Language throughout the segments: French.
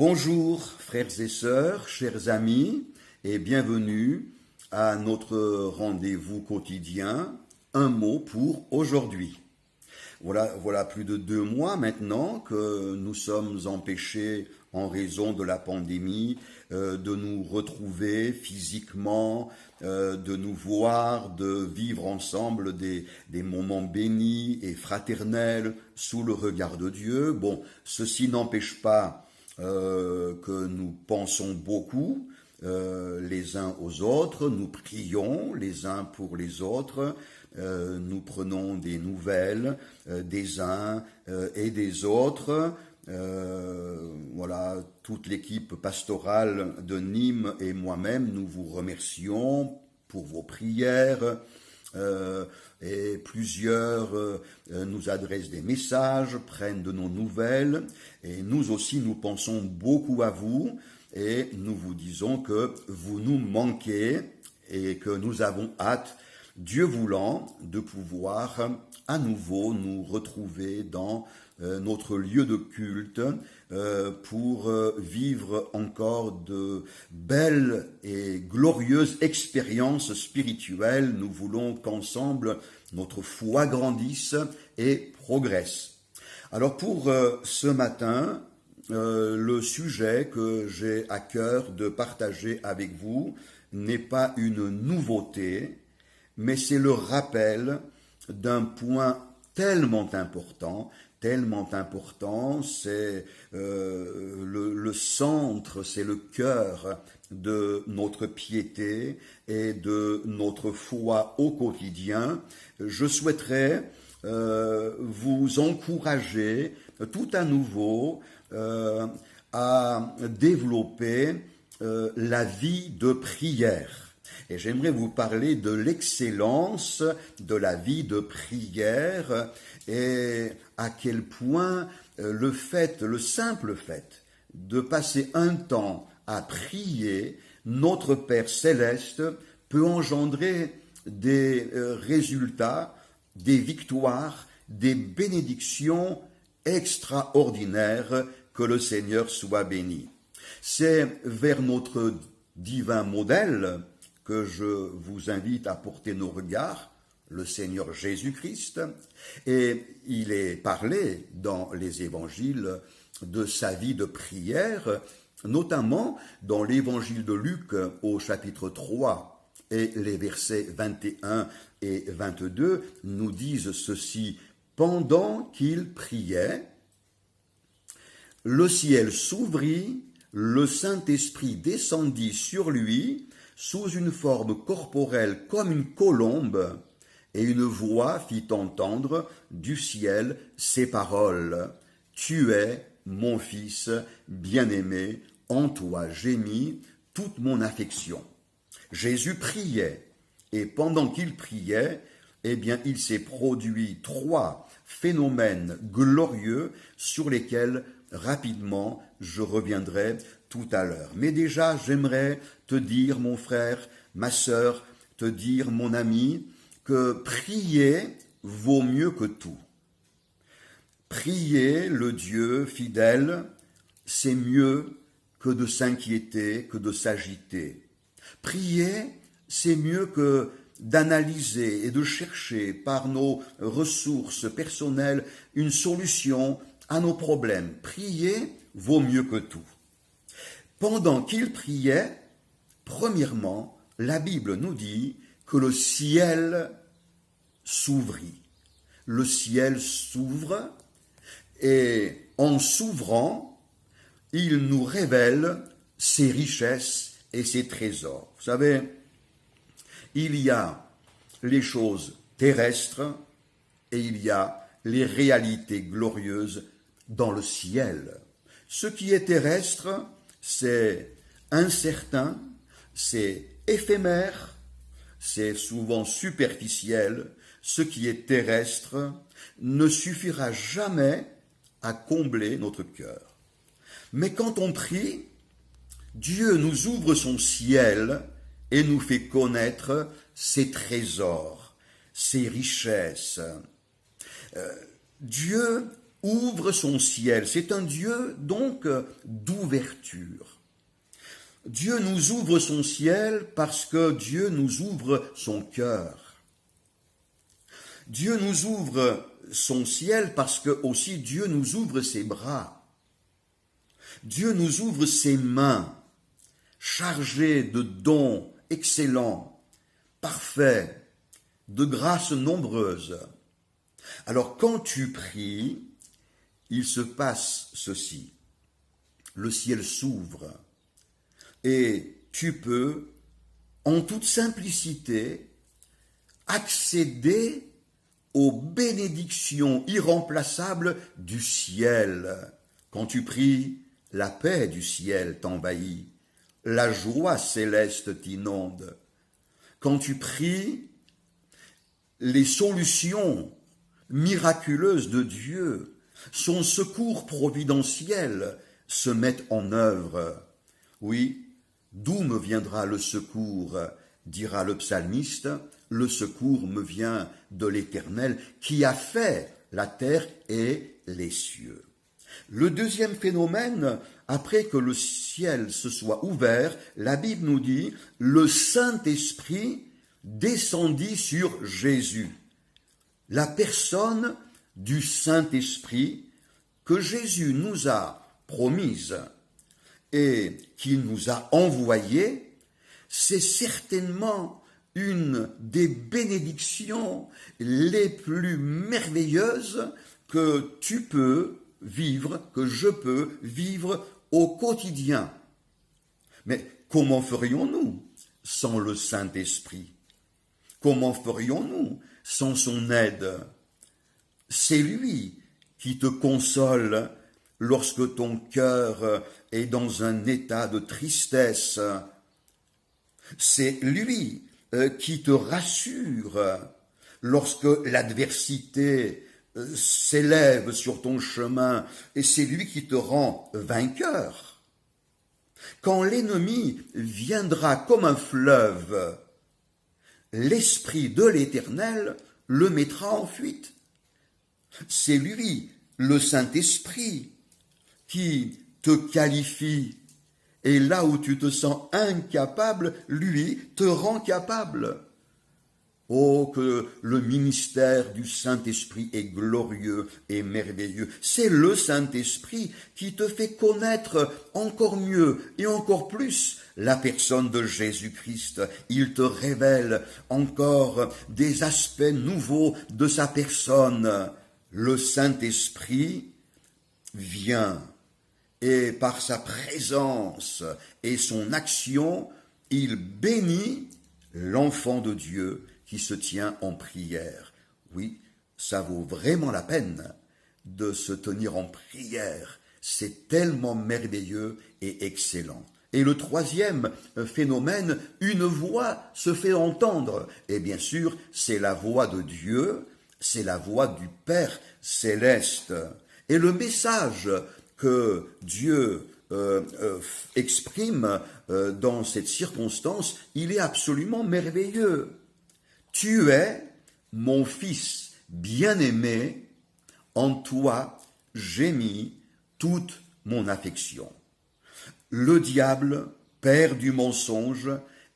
Bonjour frères et sœurs, chers amis, et bienvenue à notre rendez-vous quotidien, un mot pour aujourd'hui. Voilà plus de 2 mois maintenant que nous sommes empêchés en raison de la pandémie de nous retrouver physiquement, de nous voir, de vivre ensemble des moments bénis et fraternels sous le regard de Dieu. Bon, ceci n'empêche pas que nous pensons beaucoup les uns aux autres, nous prions les uns pour les autres, nous prenons des nouvelles des uns et des autres. Voilà, toute l'équipe pastorale de Nîmes et moi-même, nous vous remercions pour vos prières. Et plusieurs nous adressent des messages, prennent de nos nouvelles, et nous aussi nous pensons beaucoup à vous, et nous vous disons que vous nous manquez, et que nous avons hâte, Dieu voulant, de pouvoir à nouveau nous retrouver dans notre lieu de culte pour vivre encore de belles et glorieuses expériences spirituelles. Nous voulons qu'ensemble notre foi grandisse et progresse. Alors pour ce matin, le sujet que j'ai à cœur de partager avec vous n'est pas une nouveauté, mais c'est le rappel d'un point tellement important, c'est le centre, c'est le cœur de notre piété et de notre foi au quotidien. Je souhaiterais vous encourager tout à nouveau à développer la vie de prière. Et j'aimerais vous parler de l'excellence de la vie de prière et à quel point le simple fait de passer un temps à prier notre Père Céleste peut engendrer des résultats, des victoires, des bénédictions extraordinaires. Que le Seigneur soit béni. C'est vers notre divin modèle que je vous invite à porter nos regards, le Seigneur Jésus-Christ, et il est parlé dans les évangiles de sa vie de prière, notamment dans l'évangile de Luc au chapitre 3 et les versets 21 et 22 nous disent ceci: pendant qu'il priait, le ciel s'ouvrit, le Saint-Esprit descendit sur lui sous une forme corporelle comme une colombe, et une voix fit entendre du ciel ces paroles: Tu es mon Fils bien-aimé, en toi j'ai mis toute mon affection. Jésus priait, et pendant qu'il priait, il s'est produit 3 phénomènes glorieux sur lesquels rapidement je reviendrai tout à l'heure. Mais déjà, j'aimerais te dire, mon frère, ma sœur, te dire, mon ami, que prier vaut mieux que tout. Prier le Dieu fidèle, c'est mieux que de s'inquiéter, que de s'agiter. Prier, c'est mieux que d'analyser et de chercher par nos ressources personnelles une solution à nos problèmes. Prier vaut mieux que tout. Pendant qu'il priait, premièrement, la Bible nous dit que le ciel s'ouvrit. Le ciel s'ouvre et en s'ouvrant, il nous révèle ses richesses et ses trésors. Vous savez, il y a les choses terrestres et il y a les réalités glorieuses dans le ciel. Ce qui est terrestre, c'est incertain, c'est éphémère, c'est souvent superficiel. Ce qui est terrestre ne suffira jamais à combler notre cœur. Mais quand on prie, Dieu nous ouvre son ciel et nous fait connaître ses trésors, ses richesses. Dieu ouvre son ciel. C'est un Dieu donc d'ouverture. Dieu nous ouvre son ciel parce que Dieu nous ouvre son cœur. Dieu nous ouvre son ciel parce que aussi Dieu nous ouvre ses bras. Dieu nous ouvre ses mains, chargées de dons excellents, parfaits, de grâces nombreuses. Alors quand tu pries, il se passe ceci. Le ciel s'ouvre et tu peux, en toute simplicité, accéder aux bénédictions irremplaçables du ciel. Quand tu pries, la paix du ciel t'envahit, la joie céleste t'inonde. Quand tu pries, les solutions miraculeuses de Dieu, son secours providentiel se mettent en œuvre. Oui, d'où me viendra le secours, dira le psalmiste, le secours me vient de l'Éternel qui a fait la terre et les cieux. Le deuxième phénomène, après que le ciel se soit ouvert, la Bible nous dit, le Saint-Esprit descendit sur Jésus. La personne du Saint-Esprit que Jésus nous a promise et qu'il nous a envoyée, c'est certainement une des bénédictions les plus merveilleuses que tu peux vivre, que je peux vivre au quotidien. Mais comment ferions-nous sans le Saint-Esprit? Comment ferions-nous sans son aide? C'est lui qui te console lorsque ton cœur est dans un état de tristesse. C'est lui qui te rassure lorsque l'adversité s'élève sur ton chemin, et c'est lui qui te rend vainqueur. Quand l'ennemi viendra comme un fleuve, l'Esprit de l'Éternel le mettra en fuite. C'est lui, le Saint-Esprit, qui te qualifie. Et là où tu te sens incapable, lui te rend capable. Oh, que le ministère du Saint-Esprit est glorieux et merveilleux. C'est le Saint-Esprit qui te fait connaître encore mieux et encore plus la personne de Jésus-Christ. Il te révèle encore des aspects nouveaux de sa personne. Le Saint-Esprit vient et par sa présence et son action, il bénit l'enfant de Dieu qui se tient en prière. Oui, ça vaut vraiment la peine de se tenir en prière. C'est tellement merveilleux et excellent. Et le troisième phénomène, une voix se fait entendre. Et bien sûr, c'est la voix de Dieu, c'est la voix du Père céleste. Et le message que Dieu exprime dans cette circonstance, il est absolument merveilleux. Tu es mon fils bien-aimé, en toi j'ai mis toute mon affection. Le diable, père du mensonge,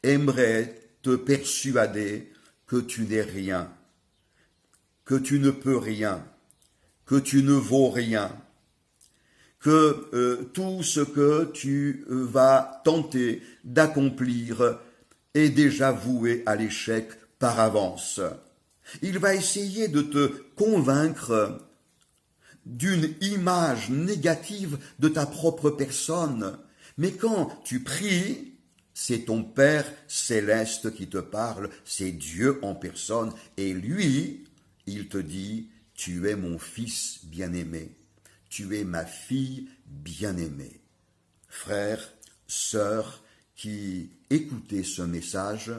aimerait te persuader que tu n'es rien, que tu ne peux rien, que tu ne vaux rien, que tout ce que tu vas tenter d'accomplir est déjà voué à l'échec par avance. Il va essayer de te convaincre d'une image négative de ta propre personne. Mais quand tu pries, c'est ton Père céleste qui te parle, c'est Dieu en personne, et lui, il te dit, tu es mon fils bien-aimé, tu es ma fille bien-aimée. Frères, sœurs, qui écoutez ce message,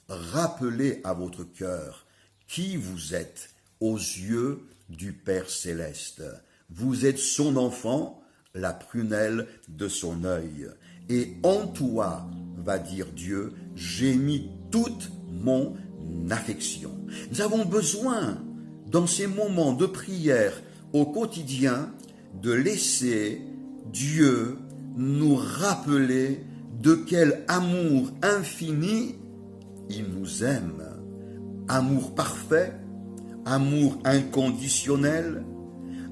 rappelez à votre cœur qui vous êtes aux yeux du Père céleste. Vous êtes son enfant, la prunelle de son œil. Et en toi, va dire Dieu, j'ai mis toute mon affection. Nous avons besoin, dans ces moments de prière au quotidien de laisser Dieu nous rappeler de quel amour infini il nous aime. Amour parfait, amour inconditionnel,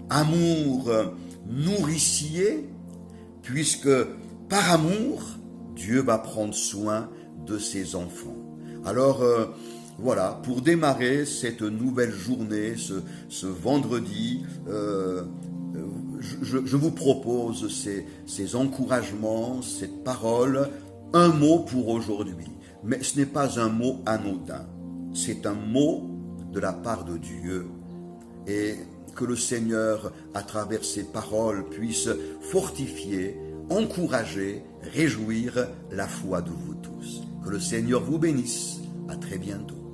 amour nourricier, puisque par amour, Dieu va prendre soin de ses enfants. Alors, voilà, pour démarrer cette nouvelle journée, ce vendredi, je vous propose ces encouragements, cette parole, un mot pour aujourd'hui. Mais ce n'est pas un mot anodin, c'est un mot de la part de Dieu. Et que le Seigneur, à travers ces paroles, puisse fortifier, encourager, réjouir la foi de vous tous. Que le Seigneur vous bénisse. À très bientôt.